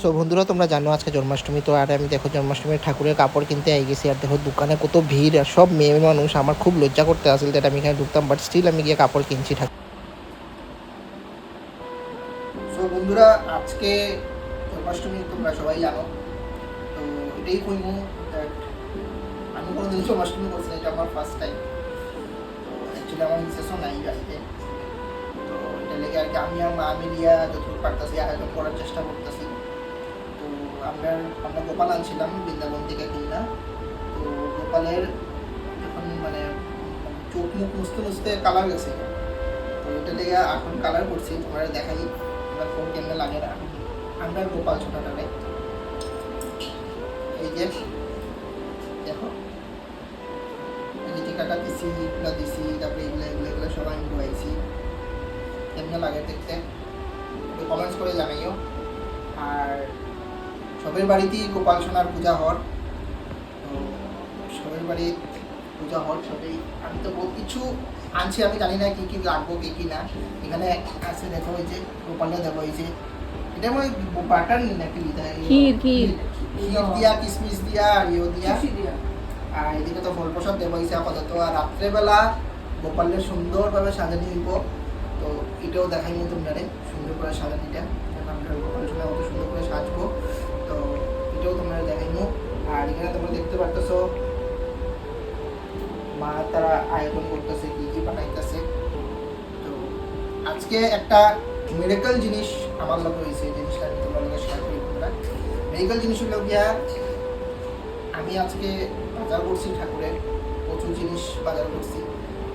So বন্ধুরা, তোমরা জানো আজকে জন্মাষ্টমী। তো আর আমি দেখো জন্মাষ্টমীর ঠাকুরের কাপড় কিনতে আই গেছি। আর দেখো দোকানে কত ভিড়, আর সব মেয়ে মানুষ। আমার খুব লজ্জা করতে আসলে যেটা আমি এখানে ঢুকতাম, বাট স্টিল আমি গিয়ে কাপড় কিনছি ঠাকুর। সো বন্ধুরা, আজকে জন্মাষ্টমী তোমরা সবাই জানো। তো এটাই কইমু দ্যাট আমি কোনোদিন জন্মাষ্টমী করছি না, এটা আমার ফার্স্ট টাইম। তো অ্যাকচুয়ালি আমার মিসেসও নাই গাড়িতে। তো এটা লেগে আর কি আমি আর মা মিলিয়া যতটুকু পারতেছি আয়োজন করার চেষ্টা করতেছি। তো আমরা গোপাল আনছিলাম বৃন্দাবন থেকে কিনা। তো গোপালের যখন মানে চোখ মুখ মুছতে মুছতে কালার গেছে, তো এটা লেগে এখন কালার করছি। তোমরা দেখাই এবার ফোন কেমনে লাগে না। আমরা গোপাল ছোটাটাকে এই যে দেখো লিটিকাটা দিছি, এগুলো দিছি, তারপরে এগুলো এগুলো এগুলো সবাই আমি ধোয়াইছি। কেমনে লাগে দেখতে কমেন্টস করে জানাইও। আর সবের বাড়িতেই গোপাল সোনার পূজা হওয়ার, তো সবের বাড়ি পূজা হওয়ার সবাই আমি তো বহুত কিছু আনছি, আমি জানি না কি কি লাগবো কি কি না। এখানে আছে দেখো ওই যে গোপালটা দেখো, এই যে এটা মানে বাটার নাকি ক্ষীর ক্ষীর ক্ষীর দিয়া, কিশমিশ দিয়া আর ইয়ে দিয়া। আর এদিকে তো ফল প্রসাদ দেবো হয়েছে আপাতত। আর রাত্রেবেলা গোপালের সুন্দরভাবে সাজানি হইব। তো এটাও দেখাইনি তোমরা সুন্দর করে সাজানিটা, আমরা গোপালের সময় অত সুন্দর করে সাজবো। তো এটাও তোমরা দেখাইনি। আর এখানে তোমরা দেখতে পারতেছো মা তারা আয়োজন করতেছে, কি কি বানাইতেছে। তো আজকে একটা মিরাকল জিনিস আমার লগে হয়েছে, জিনিসটা আমি তোমার লগে শেয়ার করি। তোমরা মিরাকল জিনিস হলো গিয়া, আমি আজকে বাজার করছি ঠাকুরের, প্রচুর জিনিস বাজার করছি।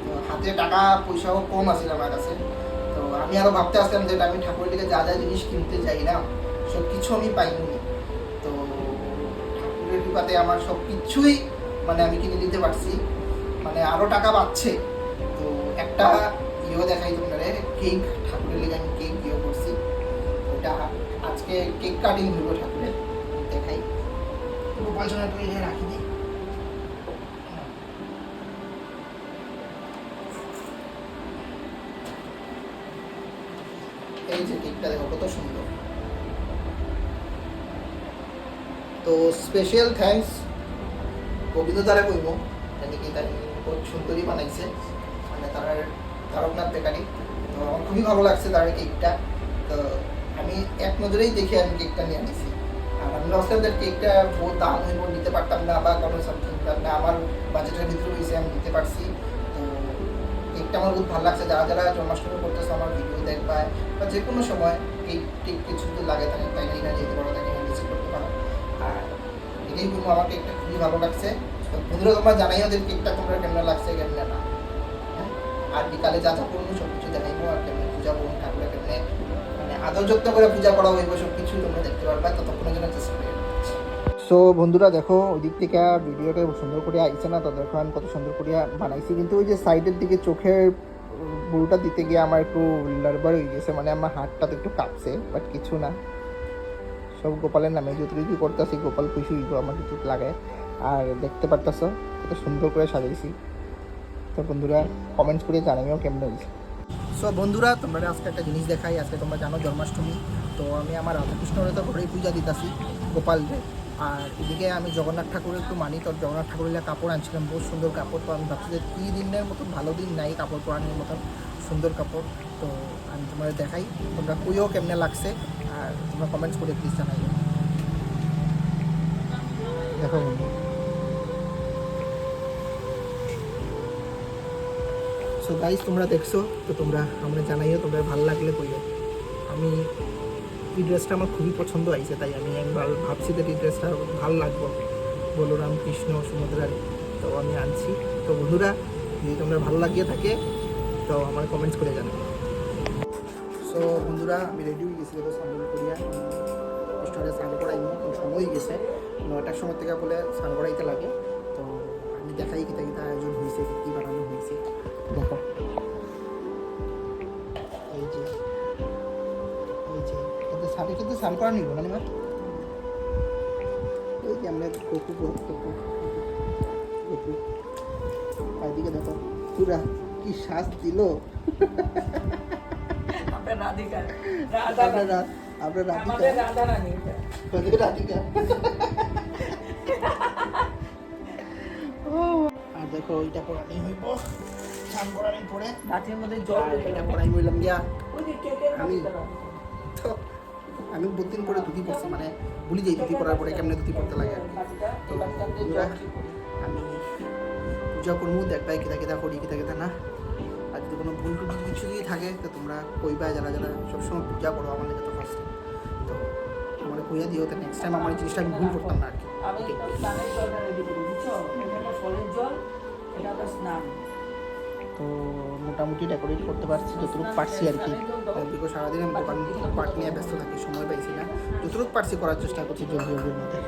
তো হাতে টাকা পয়সাও কম আছিল আমার কাছে। তো আমি আরো ভাবতে আসলাম যে আমি ঠাকুরের দিকে যা যা জিনিস কিনতে চাইলাম সব কিছু আমি পাইনি। তো ঠাকুরের কৃপাতে আমার সব কিছুই মানে আমি কিনে নিতে পারছি, মানে আরো টাকা বাড়ছে। তো একটা ইয়েও দেখাই তোমরা, কেক ঠাকুরের লেগে আমি কেক ইয়ে করছি। ওটা আজকে কেক কাটিং হলো ঠাকুরের, দেখাই। গোপাল সোনাটা রাখি দিই। এই যে কেকটা দেখো কত সুন্দর। তো স্পেশাল থ্যাঙ্কস গোবিন্দ দ্বারা কইব, জানি কি তার খুব সুন্দরই বানাইছে, মানে তার তারকনাথ বেকারি। তো আমার খুবই ভালো লাগছে তার কেকটা। তো আমি এক নজরেই দেখে আমি কেকটা নিয়ে আনিছি। আর আমি ভাবছিলাম যে কেকটা বহুত দাম হইব, নিতে পারতাম না বা কোনো সামথিং, না আমার বাজেটের ভিতরে হয়েছে, আমি নিতে পারছি। তো কেকটা আমার খুব ভালো লাগছে। যারা যারা জন্মাষ্টমী করতেছে আমার ভিডিও দেখবা বা যে কোনো সময় কেক টেক কিছু যদি লাগে তাহলে তাই না যেতে পারো, তাই না রিসিভ করতে পারো। আর এটাই বলবো, আমার কেকটা খুবই ভালো লাগছে। বন্ধুরা তোমরা জানাই ওদের কেকটা তোমরা কেমন লাগছে কেমন না। হ্যাঁ, আর বিকালে যা যা করবো সব কিছু দেখাইবো। আর কেমন পূজা করবো ঠাকুরের কেমনে মানে আদর যত্ন করে পূজা করা হইব, সব কিছুই তোমরা দেখতে পারবা। ততক্ষণের জন্য চেষ্টা করি। সো বন্ধুরা দেখো ওই দিক থেকে ভিডিওটা সুন্দর করে আইছে না, তো দেখো আমি কত সুন্দর করে বানাইছি। কিন্তু ওই যে সাইডের দিকে চোখের বুড়োটা দিতে গিয়ে আমার একটু লারবার হয়ে গেছে, মানে আমার হাতটা তো একটু কাঁপছে, বাট কিছু না। সব গোপালের নামে যতটুকু করতেছি গোপাল খুশি হইব, আমার কিছু লাগে। আর দেখতে পারতেছো কত সুন্দর করে সাজাইছি। তো বন্ধুরা কমেন্টস করে জানাইও কেমন হয়েছে। সো বন্ধুরা তোমরা আজকে একটা জিনিস দেখাই। আজকে তোমরা জানো জন্মাষ্টমী, তো আমি আমার রাধাকৃষ্ণের তো ঘরেই পূজা দিতেছি গোপালকে। আর এদিকে আমি জগন্নাথ ঠাকুরের একটু মানি, তো জগন্নাথ ঠাকুরের কাপড় আনছিলাম, বহুত সুন্দর কাপড়। তো আমি ভাবছি যে 3 দিনের মতন ভালো দিন নাই কাপড় পরানোর মতন সুন্দর কাপড়। তো আমি তোমাদের দেখাই, তোমরা কইও কেমনে লাগছে। আর তোমরা কমেন্টস করে প্লিজ জানাই। দেখো বন্ধু, সো গাইস তোমরা দেখছো, তো তোমরা আমরা জানাইও তোমরা ভালো লাগলে কইও। আমি এই ড্রেসটা আমার খুবই পছন্দ হয়েছে, তাই আমি একবার ভাবছি যে এই ড্রেসটা ভালো লাগবে বলরাম কৃষ্ণ সুভদ্রার, তো আমি আনছি। তো বন্ধুরা যদি তোমরা ভালো লাগিয়ে থাকে তো আমার কমেন্টস করে জানাবে। সো বন্ধুরা আমি রেডি হয়ে গেছি, তো স্নান করিয়া স্টোরে স্নান করাই সময় হয়ে গেছে 9টার সময় থেকে বলে স্নান করাইতে লাগে। তো আমি দেখাই কিতা কিতা আয়োজন হয়েছে, কী বানানো হয়েছে দেখো। এই যে সাথে কিন্তু স্নান করা নিব না আমার। এই যে আমরা গপু এদিকে দেখো পুরা কি শ্বাস দিল। আমরা রাধিকা, রাধিকা। আর দেখো ওইটা পড়ানি হইব স্নান করানোর পরে গাছের মধ্যে জল এটা পড়াই বললাম গিয়া ওই যে কেকের আমি তো আমি বহুত দিন পরে ধুতি পড়ছি মানে ভুলি যাই ধুতি পড়ার পরে কেমনে ধুতি পড়তে লাগে আর কি। তো বন্ধুরা, আমি পূজা করবো দেখবাই কিতা কিতা করি কিতা কিতা না। আর যদি কোনো ভুল টুল কিছু যদি থাকে তো তোমরা কইবা, যারা যারা সবসময় পূজা করো আমার কাছে তো ফার্স্ট, তো আমার কইয়া দিও, তো নেক্সট টাইম আমার এই জিনিসটা আমি ভুল করতাম না আর কি। আমি স্নানের জলটা রেডি করি বুঝছো, এখানে ফলের জল, এটা তো স্নান। তো মোটামুটি ডেকোরেট করতে পারছি যতটুকু পারছি আর কি, বিকজ সারাদিন আমি দোকান পার্ট নিয়ে ব্যস্ত থাকি, সময় পাইছি না, যতটুকু পারছি করার চেষ্টা করছি জলদি জলদির মধ্যে।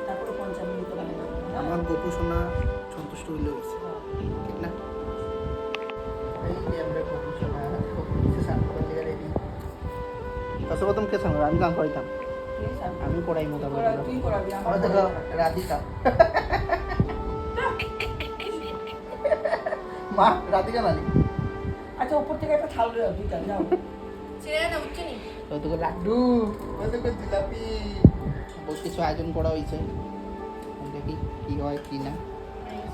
তারপরে ৫ মিনিট লাগে না। আমার গোপু সোনা সন্তুষ্ট হইলে হয়েছে, ঠিক না? এই যে আমরা গোপু সোনা স্নান করার জায়গা রেডি। তাছাড়া প্রথম কে সামনে আমি গান করাইতাম, আমি করাই মোটামুটি। তুই করাবি, আমার দেখো রাধিকা মা রাধিকা নানি। আচ্ছা উপর থেকে একটা থাল দাও, দুইটা যাও। ওইদিকে লাড্ডু, ওইদিকে জিলাপি, বহুত কিছু আয়োজন করা হয়েছে, দেখি কি হয় কি না।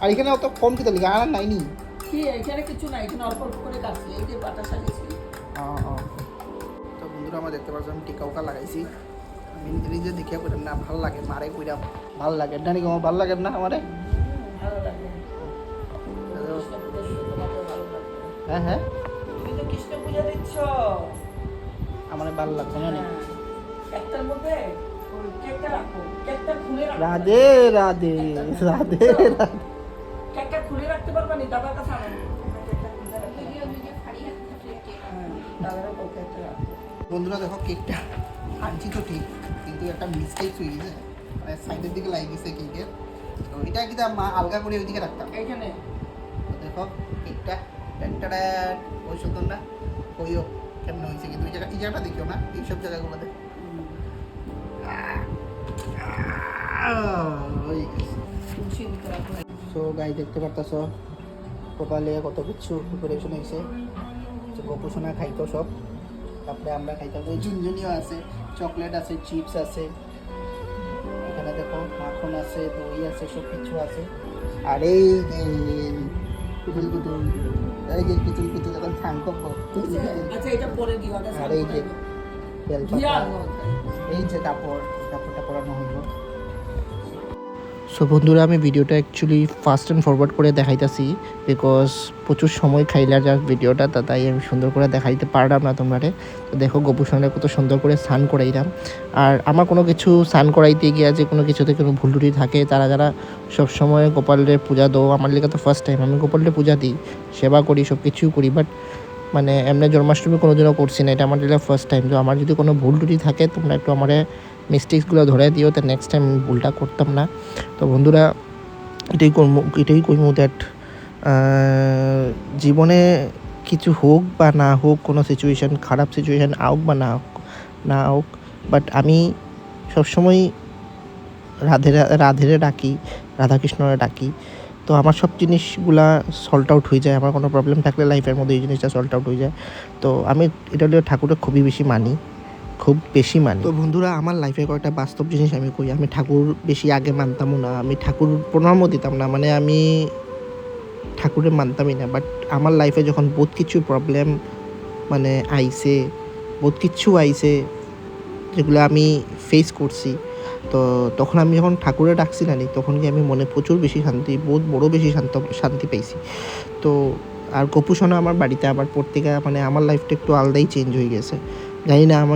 আর এখানে অত কম খেতে লিখে আর নাইনি। কি এখানে কিছু না, এখানে অল্প অল্প করে কাটছি, এই যে বাটা সাজিয়েছি। তো বন্ধুরা আমরা দেখতে পাচ্ছি আমি টিকাউকা লাগাইছি, আমি নিজে নিজে দেখিয়া কইলাম না ভালো লাগে, মারে কইলাম ভালো লাগে না, নাকি আমার ভালো লাগে না আমারে। ভালো লাগে। কৃষ্ণ পূজা দিলে তোমাকে ভালো লাগবে। হ্যাঁ হ্যাঁ, তুমি তো কৃষ্ণ পূজা দিচ্ছ। আমার ভালো লাগছে না। একটার মধ্যে ওই কেকটা রাখো, কেকটা খুলে রাখো। রাধে রাধে রাধে রাধে। কেকটা খুলে রাখতে পারবা নি, দাদার কাছে আনো। কেকটা খুলে রাখতে দাদার কাছে কেকটা রাখো। বন্ধুরা দেখো কেকটা আনছি তো ঠিক, কিন্তু একটা মিস্টেক হয়ে গেছে, মানে সাইডের দিকে লাগিয়ে গেছে কেকের। তো এটা কি মা আলগা করে ওইদিকে রাখতাম। এইখানে তো দেখো কেকটা ট্যান্টাডা ওই সুন্দর না, ওইও কেমন হয়েছে, কিন্তু এই জায়গাটা দেখিও না, এইসব জায়গাগুলোতে খুশি দিতে রাখো। সো গাই দেখতে পারতাছ কপালে কত কিছু প্রিপারেশন হয়েছে, গোপোষণা খাইতো সব, তারপরে আমরা খাইতাম, ওই ঝুনঝুনিও আছে, চকলেট আছে, চিপস আছে, এখানে দেখো মাখন আছে, দই আছে, সব কিছু আছে। আর এই যে কুতুল কুতুল, এই যে কুতুল কুতুল এখন থাং করবো। আচ্ছা এটা পরে দিও আগে। আর এই যে বেলপাতা, এই যে কাপড়টা পরানো হইব। সো বন্ধুরা আমি ভিডিওটা অ্যাকচুয়ালি ফাস্ট অ্যান্ড ফরওয়ার্ড করে দেখাইতেছি, বিকজ প্রচুর সময় খাইলা যাক ভিডিওটা, তাই আমি সুন্দর করে দেখাইতে পারলাম না তোমরারে। তো দেখো গোপুষণে কত সুন্দর করে স্নান করাইলাম। আর আমার কোনো কিছু স্নান করাইতে গিয়া যে কোনো কিছুতে কোনো ভুল টুটি থাকে, তারা যারা সবসময় গোপালের পূজা দো, আমার লেগে তো ফার্স্ট টাইম আমি গোপালের পূজা দিই, সেবা করি, সব কিছুই করি, বাট মানে এমনি জন্মাষ্টমী কোনোদিনও করছি না, এটা আমার লেগে ফার্স্ট টাইম। তো আমার যদি কোনো ভুল টুটি থাকে তোমরা একটু আমার মিস্টেক্সগুলো ধরে দিও, তো নেক্সট টাইম ভুলটা করতাম না। তো বন্ধুরা এটাই কইমু দ্যাট জীবনে কিছু হোক বা না হোক, কোনো সিচুয়েশান, খারাপ সিচুয়েশান আউক বা না হোক, বাট আমি সবসময় রাধেরে ডাকি, রাধাকৃষ্ণরে ডাকি। তো আমার সব জিনিসগুলা সল্ট আউট হয়ে যায়, আমার কোনো প্রবলেম থাকলে লাইফের মধ্যে এই জিনিসটা সল্ট আউট হয়ে যায়। তো আমি এটা ঠাকুরকে খুবই বেশি মানি, খুব বেশি মানি। তো বন্ধুরা আমার লাইফে কয়েকটা বাস্তব জিনিস আমি কই, আমি ঠাকুর বেশি আগে মানতামও না, আমি ঠাকুর প্রণামও দিতাম না, মানে আমি ঠাকুরের মানতামই না। বাট আমার লাইফে যখন বহুত কিছু প্রবলেম মানে আইছে, বহুত কিছু আইছে যেগুলো আমি ফেস করছি, তো তখন আমি যখন ঠাকুরে ডাকছি না, তখন কি আমি মনে প্রচুর বেশি শান্তি, বহুত বড় বেশি শান্তি পাইছি। তো আর গোপুষণা আমার বাড়িতে আবার প্রত্যেকে, মানে আমার লাইফটা একটু আলাদাই চেঞ্জ হয়ে গেছে, জানি না, আমি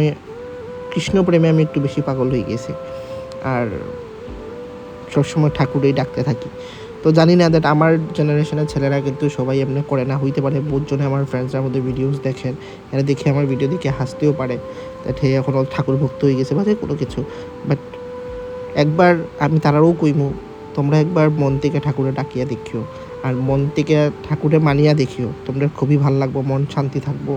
কৃষ্ণ প্রেমে আমি একটু বেশি পাগল হয়ে গেছি, আর সবসময় ঠাকুরেই ডাকতে থাকি। তো জানি না দ্যাট আমার জেনারেশনের ছেলেরা কিন্তু সবাই এমনি করে না, হইতে পারে বহুতজনে আমার ফ্রেন্ডসরা মধ্যে ভিডিওস দেখেন, এরা দেখে আমার ভিডিও দেখে হাসতেও পারে দ্যাট হে এখন ঠাকুর ভক্ত হয়ে গেছে বা যে কোনো কিছু। বাট একবার আমি তারাও কইমু, তোমরা একবার মন থেকে ঠাকুরে ডাকিয়া দেখিও, আর মন থেকে ঠাকুরে মানিয়া দেখিও, তোমরা খুবই ভালো লাগবো, মন শান্তি থাকবো,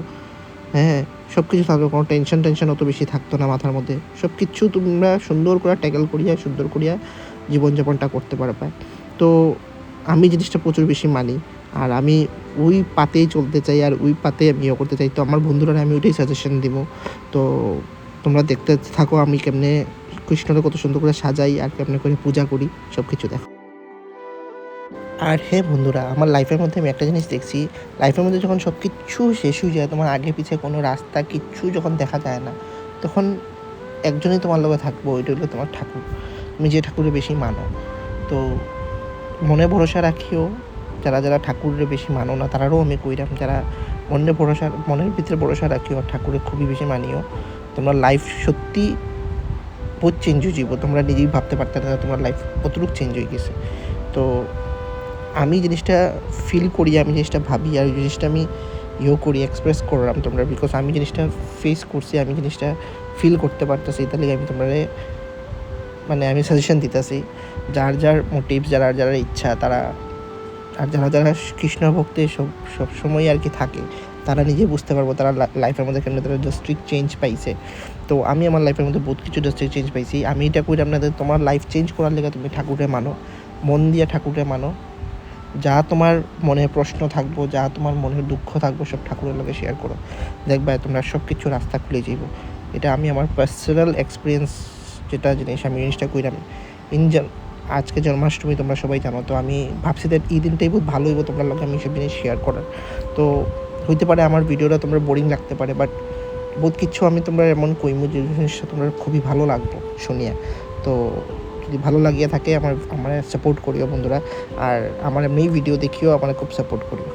হ্যাঁ সব কিছু থাকবে, কোনো টেনশন অত বেশি থাকতো না মাথার মধ্যে, সব কিছু তোমরা সুন্দর করে ট্যাকেল করিয়া সুন্দর করিয়া জীবনযাপনটা করতে পারবে। তো আমি জিনিসটা প্রচুর বেশি মানি, আর আমি ওই পাতেই চলতে চাই, আর ওই পাতে আমি ইয়ে করতে চাই। তো আমার বন্ধুরা আমি ওইটাই সাজেশন দিব। তো তোমরা দেখতে থাকো আমি কেমনে কৃষ্ণকে কত সুন্দর করে সাজাই আর কেমনে করে পূজা করি সব কিছু দেখো। আর হ্যাঁ বন্ধুরা, আমার লাইফের মধ্যে আমি একটা জিনিস দেখছি, লাইফের মধ্যে যখন সব কিচ্ছু শেষ হয়ে যায়, তোমার আগে পিছে কোনো রাস্তা কিচ্ছু যখন দেখা যায় না, তখন একজনই তোমার লগে থাকবো, ওইটা হলো তোমার ঠাকুর। তুমি যে ঠাকুরে বেশি মানো, তো মনে ভরসা রাখিও। যারা যারা ঠাকুরের বেশি মানো না তারারও আমি কইরাম, যারা মনের ভিতরে ভরসা রাখিও ঠাকুরের খুবই বেশি মানিও, তোমরা লাইফ সত্যি বহুত চেঞ্জ হয়ে যাবো। তোমরা নিজেই ভাবতে পারতে না তোমার লাইফ কতটুকু চেঞ্জ হয়ে গেছে। তো আমি জিনিসটা ফিল করি, আমি জিনিসটা ভাবি, আর এই জিনিসটা আমি করি, এক্সপ্রেস করলাম তোমরা, বিকজ আমি জিনিসটা ফেস করছি, আমি জিনিসটা ফিল করতে পারতেছি, তাহলে আমি তোমরা মানে আমি সাজেশন দিতেছি। যার যার মোটিভস, যারা যারা ইচ্ছা, তারা আর যারা যারা কৃষ্ণ ভক্তি সব সময় আর কি থাকে, তারা নিজে বুঝতে পারবো তারা লাইফের মধ্যে কেমন তারা ড্রাস্টিক চেঞ্জ পাইছে। তো আমি আমার লাইফের মধ্যে বহুত কিছু ড্রাস্টিক চেঞ্জ পাইছি। আমি এটা করি আপনাদের, তোমার লাইফ চেঞ্জ করার লেগে তুমি ঠাকুরে মানো, মন দিয়ে ঠাকুরে মানো। যা তোমার মনে প্রশ্ন থাকবো, যা তোমার মনের দুঃখ থাকবো, সব ঠাকুরের লগে শেয়ার করো, দেখবা তোমরা সব কিছু রাস্তা খুলে যাইব। এটা আমি আমার পার্সোনাল এক্সপিরিয়েন্স যেটা জিনিস আমি জিনিসটা কইরাম। আজকে জন্মাষ্টমী তোমরা সবাই জানো, তো আমি ভাবছি যে এই দিনটাই বহুত ভালো হইব তোমরা লগে আমি সব জিনিস শেয়ার করার। তো হইতে পারে আমার ভিডিওটা তোমরা বোরিং লাগতে পারে, বাট বহুত কিছু আমি তোমরা এমন কইমু যে জিনিসটা তোমরা খুবই ভালো লাগবো শুনিয়া। তো যদি ভালো লাগিয়ে থাকে আমার সাপোর্ট করিও বন্ধুরা, আর আমার এমনি ভিডিও দেখিও আমার খুব সাপোর্ট করিও।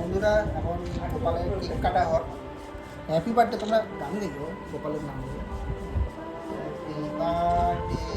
বন্ধুরা এখন গোপালের কেক কাটা হয়। হ্যাপি বার্থডে, তোমরা গান দেখো গোপালের নাম। Happy birthday